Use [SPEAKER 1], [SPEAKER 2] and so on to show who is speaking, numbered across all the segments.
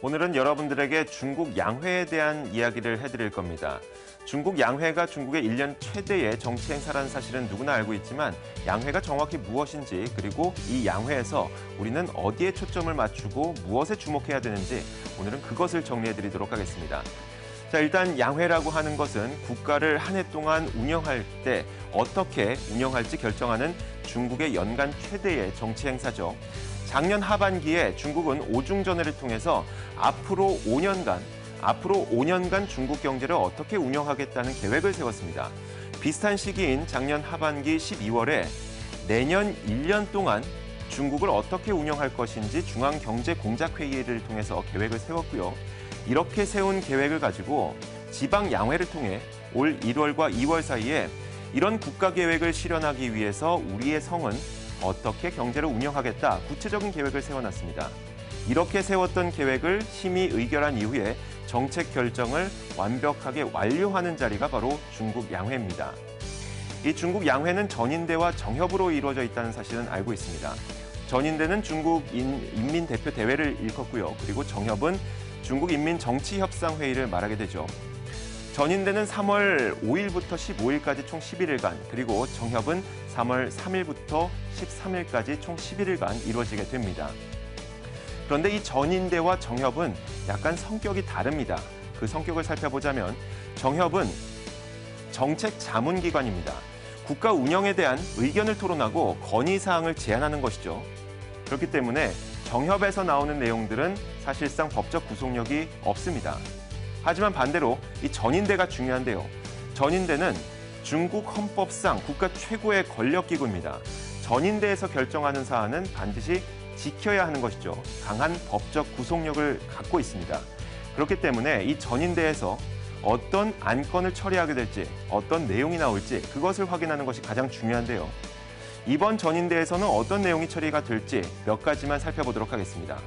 [SPEAKER 1] 오늘은 여러분들에게 중국 양회에 대한 이야기를 해드릴 겁니다. 중국 양회가 중국의 1년 최대의 정치 행사라는 사실은 누구나 알고 있지만 양회가 정확히 무엇인지 그리고 이 양회에서 우리는 어디에 초점을 맞추고 무엇에 주목해야 되는지 오늘은 그것을 정리해드리도록 하겠습니다. 자, 일단 양회라고 하는 것은 국가를 한 해 동안 운영할 때 어떻게 운영할지 결정하는 중국의 연간 최대의 정치 행사죠. 작년 하반기에 중국은 오중전회를 통해서 앞으로 5년간 중국 경제를 어떻게 운영하겠다는 계획을 세웠습니다. 비슷한 시기인 작년 하반기 12월에 내년 1년 동안 중국을 어떻게 운영할 것인지 중앙경제공작회의를 통해서 계획을 세웠고요. 이렇게 세운 계획을 가지고 지방 양회를 통해 올 1월과 2월 사이에 이런 국가 계획을 실현하기 위해서 우리의 성은 어떻게 경제를 운영하겠다 구체적인 계획을 세워놨습니다. 이렇게 세웠던 계획을 심의 의결한 이후에 정책 결정을 완벽하게 완료하는 자리가 바로 중국 양회입니다. 이 중국 양회는 전인대와 정협으로 이루어져 있다는 사실은 알고 있습니다. 전인대는 중국 인민대표대회를 일컫고요. 그리고 정협은 중국인민정치협상회의를 말하게 되죠. 전인대는 3월 5일부터 15일까지 총 11일간, 그리고 정협은 3월 3일부터 13일까지 총 11일간 이루어지게 됩니다. 그런데 이 전인대와 정협은 약간 성격이 다릅니다. 그 성격을 살펴보자면 정협은 정책 자문기관입니다. 국가 운영에 대한 의견을 토론하고 건의사항을 제안하는 것이죠. 그렇기 때문에 정협에서 나오는 내용들은 사실상 법적 구속력이 없습니다. 하지만 반대로 이 전인대가 중요한데요. 전인대는 중국 헌법상 국가 최고의 권력기구입니다. 전인대에서 결정하는 사안은 반드시 지켜야 하는 것이죠. 강한 법적 구속력을 갖고 있습니다. 그렇기 때문에 이 전인대에서 어떤 안건을 처리하게 될지, 어떤 내용이 나올지 그것을 확인하는 것이 가장 중요한데요. 이번 전인대에서는 어떤 내용이 처리가 될지 몇 가지만 살펴보도록 하겠습니다.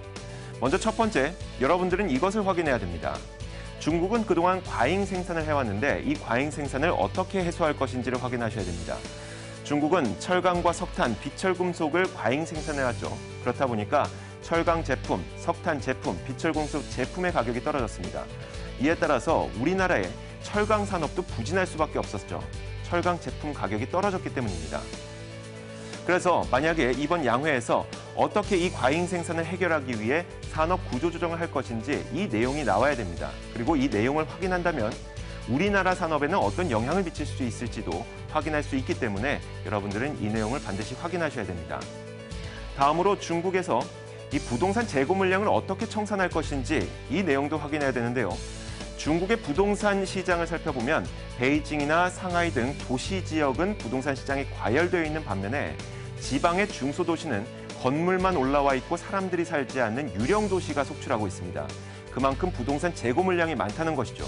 [SPEAKER 1] 먼저 첫 번째, 여러분들은 이것을 확인해야 됩니다. 중국은 그동안 과잉 생산을 해왔는데 이 과잉 생산을 어떻게 해소할 것인지를 확인하셔야 됩니다. 중국은 철강과 석탄, 비철금속을 과잉 생산을 하죠. 그렇다 보니까 철강 제품, 석탄 제품, 비철금속 제품의 가격이 떨어졌습니다. 이에 따라서 우리나라의 철강 산업도 부진할 수밖에 없었죠. 철강 제품 가격이 떨어졌기 때문입니다. 그래서 만약에 이번 양회에서 어떻게 이 과잉 생산을 해결하기 위해 산업 구조 조정을 할 것인지 이 내용이 나와야 됩니다. 그리고 이 내용을 확인한다면 우리나라 산업에는 어떤 영향을 미칠 수 있을지도 확인할 수 있기 때문에 여러분들은 이 내용을 반드시 확인하셔야 됩니다. 다음으로 중국에서 이 부동산 재고 물량을 어떻게 청산할 것인지 이 내용도 확인해야 되는데요. 중국의 부동산 시장을 살펴보면 베이징이나 상하이 등 도시 지역은 부동산 시장이 과열되어 있는 반면에 지방의 중소도시는 건물만 올라와 있고 사람들이 살지 않는 유령 도시가 속출하고 있습니다. 그만큼 부동산 재고 물량이 많다는 것이죠.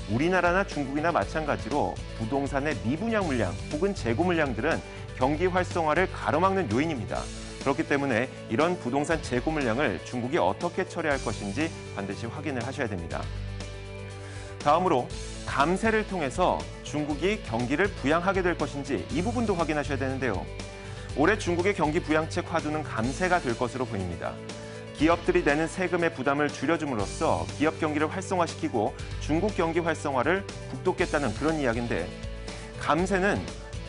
[SPEAKER 1] 우리나라나 중국이나 마찬가지로 부동산의 미분양 물량 혹은 재고 물량들은 경기 활성화를 가로막는 요인입니다. 그렇기 때문에 이런 부동산 재고 물량을 중국이 어떻게 처리할 것인지 반드시 확인을 하셔야 됩니다. 다음으로 감세를 통해서 중국이 경기를 부양하게 될 것인지 이 부분도 확인하셔야 되는데요. 올해 중국의 경기 부양책 화두는 감세가 될 것으로 보입니다. 기업들이 내는 세금의 부담을 줄여줌으로써 기업 경기를 활성화시키고 중국 경기 활성화를 북돋겠다는 그런 이야기인데 감세는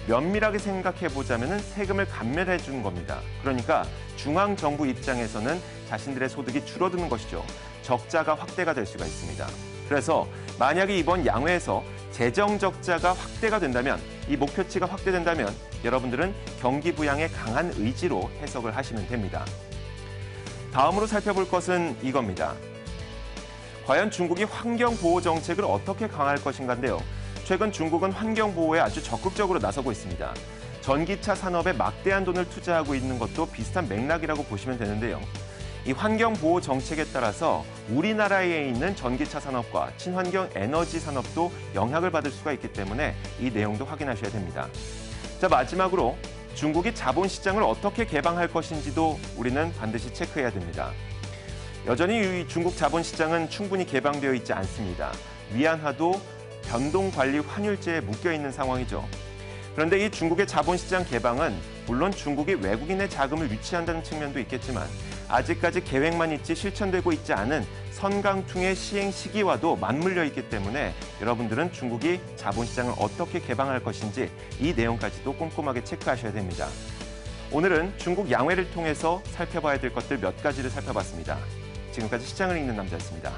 [SPEAKER 1] 면밀하게 생각해보자면 세금을 감면해 주는 겁니다. 그러니까 중앙정부 입장에서는 자신들의 소득이 줄어드는 것이죠. 적자가 확대가 될 수가 있습니다. 그래서 만약에 이번 양회에서 재정 적자가 확대가 된다면, 이 목표치가 확대된다면 여러분들은 경기 부양에 강한 의지로 해석을 하시면 됩니다. 다음으로 살펴볼 것은 이겁니다. 과연 중국이 환경보호 정책을 어떻게 강화할 것인가인데요. 최근 중국은 환경보호에 아주 적극적으로 나서고 있습니다. 전기차 산업에 막대한 돈을 투자하고 있는 것도 비슷한 맥락이라고 보시면 되는데요. 이 환경보호 정책에 따라서 우리나라에 있는 전기차 산업과 친환경 에너지 산업도 영향을 받을 수가 있기 때문에 이 내용도 확인하셔야 됩니다. 자, 마지막으로 중국이 자본시장을 어떻게 개방할 것인지도 우리는 반드시 체크해야 됩니다. 여전히 이 중국 자본시장은 충분히 개방되어 있지 않습니다. 위안화도 변동관리 환율제에 묶여있는 상황이죠. 그런데 이 중국의 자본시장 개방은 물론 중국이 외국인의 자금을 유치한다는 측면도 있겠지만 아직까지 계획만 있지 실천되고 있지 않은 선강퉁의 시행 시기와도 맞물려 있기 때문에 여러분들은 중국이 자본시장을 어떻게 개방할 것인지 이 내용까지도 꼼꼼하게 체크하셔야 됩니다. 오늘은 중국 양회를 통해서 살펴봐야 될 것들 몇 가지를 살펴봤습니다. 지금까지 시장을 읽는 남자였습니다.